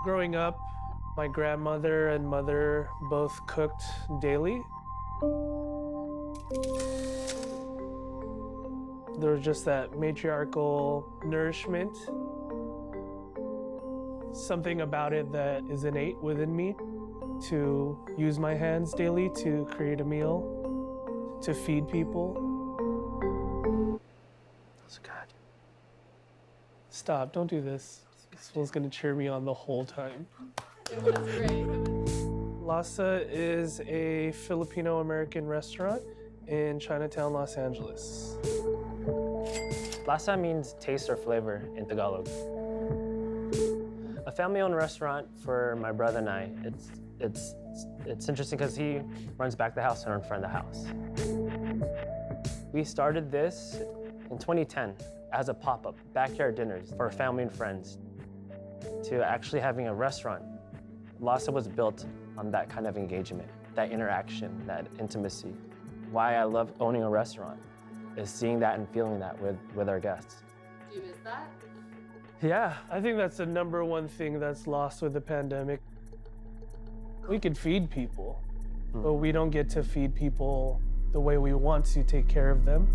Growing up, my grandmother and mother both cooked daily. There was just that matriarchal nourishment. Something about it that is innate within me to use my hands daily to create a meal, to feed people. That's good. Stop, don't do this. This fool's gonna cheer me on the whole time. It was great. Lasa is a Filipino-American restaurant in Chinatown, Los Angeles. Lasa means taste or flavor in Tagalog. A family-owned restaurant for my brother and I. It's interesting because he runs back the house and I'm in front of the house. We started this in 2010 as a pop-up, backyard dinners for family and friends, to actually having a restaurant. Lasa was built on that kind of engagement, that interaction, that intimacy. Why I love owning a restaurant is seeing that and feeling that with our guests. Do you miss that? Yeah, I think that's the number one thing that's lost with the pandemic. We could feed people, but we don't get to feed people the way we want to take care of them.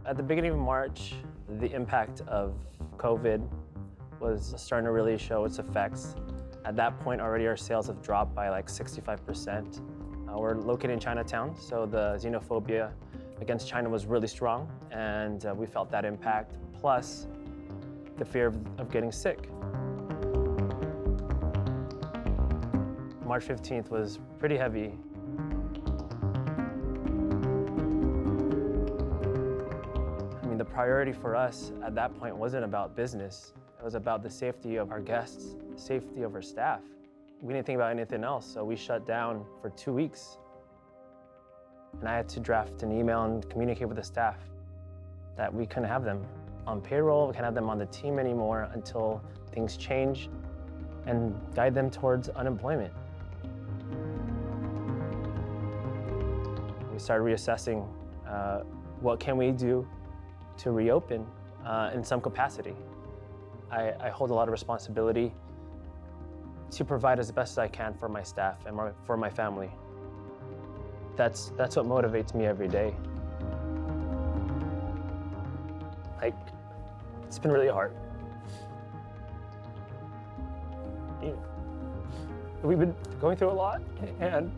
At the beginning of March, the impact of COVID was starting to really show its effects. At that point, already our sales have dropped by like 65%. We're located in Chinatown, so the xenophobia against China was really strong, and we felt that impact, plus the fear of getting sick. March 15th was pretty heavy. I mean, the priority for us at that point wasn't about business. It was about the safety of our guests, the safety of our staff. We didn't think about anything else, so we shut down for 2 weeks. And I had to draft an email and communicate with the staff that we couldn't have them on payroll, we can't have them on the team anymore until things change, and guide them towards unemployment. We started reassessing what can we do to reopen in some capacity. I hold a lot of responsibility to provide as best as I can for my staff and for my family. That's what motivates me every day. Like, it's been really hard. You know, we've been going through a lot, and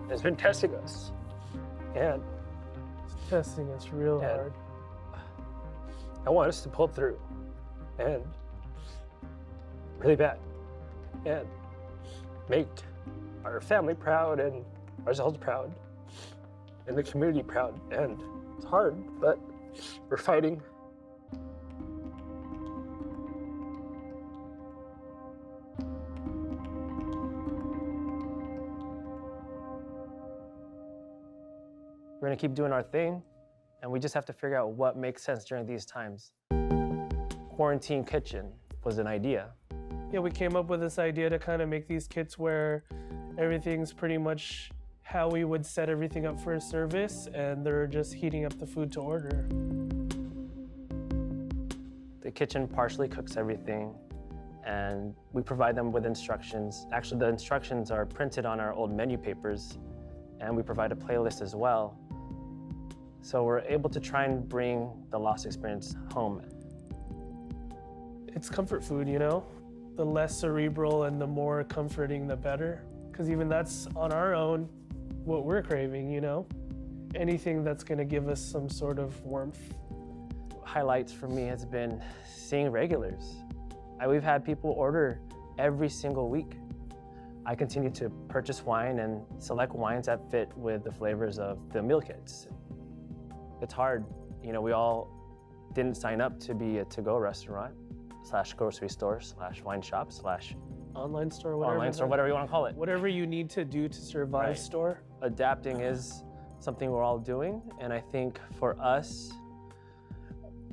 it's been testing us. And It's testing us real hard. I want us to pull through, and really bad, and make our family proud and ourselves proud, and the community proud. And it's hard, but we're fighting. We're gonna keep doing our thing, and we just have to figure out what makes sense during these times. Quarantine kitchen was an idea. Yeah, we came up with this idea to kind of make these kits where everything's pretty much how we would set everything up for a service, and they're just heating up the food to order. The kitchen partially cooks everything, and we provide them with instructions. Actually, the instructions are printed on our old menu papers, and we provide a playlist as well. So we're able to try and bring the Lasa experience home. It's comfort food, you know? The less cerebral and the more comforting, the better. Because even that's on our own what we're craving, you know? Anything that's gonna give us some sort of warmth. Highlights for me has been seeing regulars. We've had people order every single week. I continue to purchase wine and select wines that fit with the flavors of the meal kits. It's hard. You know, we all didn't sign up to be a to-go restaurant / grocery store / wine shop / Online store, whatever. online store, whatever you want to call it. Whatever you need to do to survive Right. store. Adapting is something we're all doing, and I think for us,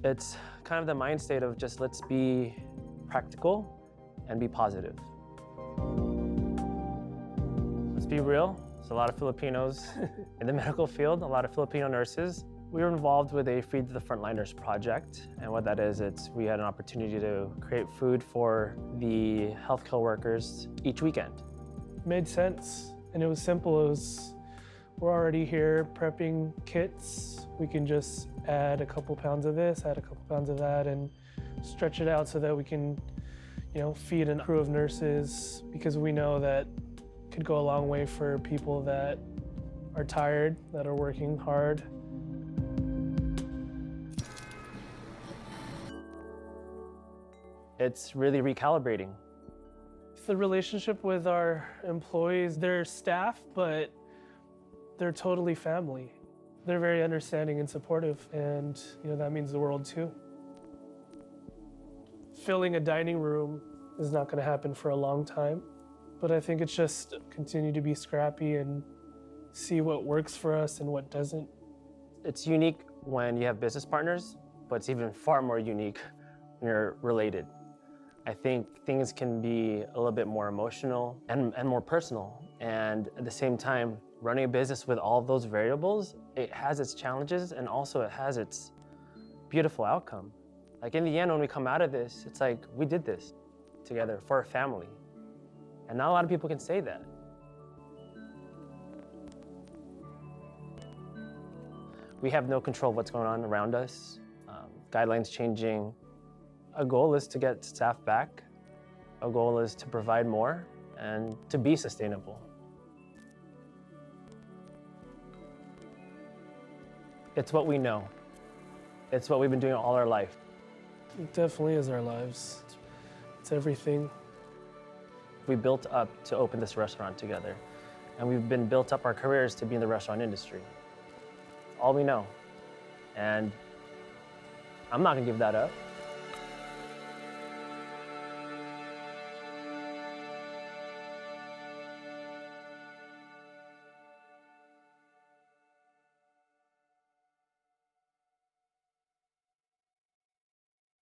it's kind of the mind state of just let's be practical and be positive. Let's be real. There's a lot of Filipinos in the medical field, a lot of Filipino nurses. We were involved with a Feed the Frontliners project, and what that is, we had an opportunity to create food for the healthcare workers each weekend. Made sense, and it was simple. It was, we're already here prepping kits. We can just add a couple pounds of this, add a couple pounds of that, and stretch it out so that we can, feed a crew of nurses, because we know that could go a long way for people that are tired, that are working hard. It's really recalibrating. The relationship with our employees, they're staff, but they're totally family. They're very understanding and supportive, and that means the world too. Filling a dining room is not going to happen for a long time, but I think it's just continue to be scrappy and see what works for us and what doesn't. It's unique when you have business partners, but it's even far more unique when you're related. I think things can be a little bit more emotional and more personal. And at the same time, running a business with all of those variables, it has its challenges and also it has its beautiful outcome. Like in the end, when we come out of this, it's like we did this together for a family. And not a lot of people can say that. We have no control of what's going on around us. Guidelines changing. A goal is to get staff back. A goal is to provide more and to be sustainable. It's what we know. It's what we've been doing all our life. It definitely is our lives. It's everything. We built up to open this restaurant together, and we've been built up our careers to be in the restaurant industry. All we know. And I'm not gonna give that up.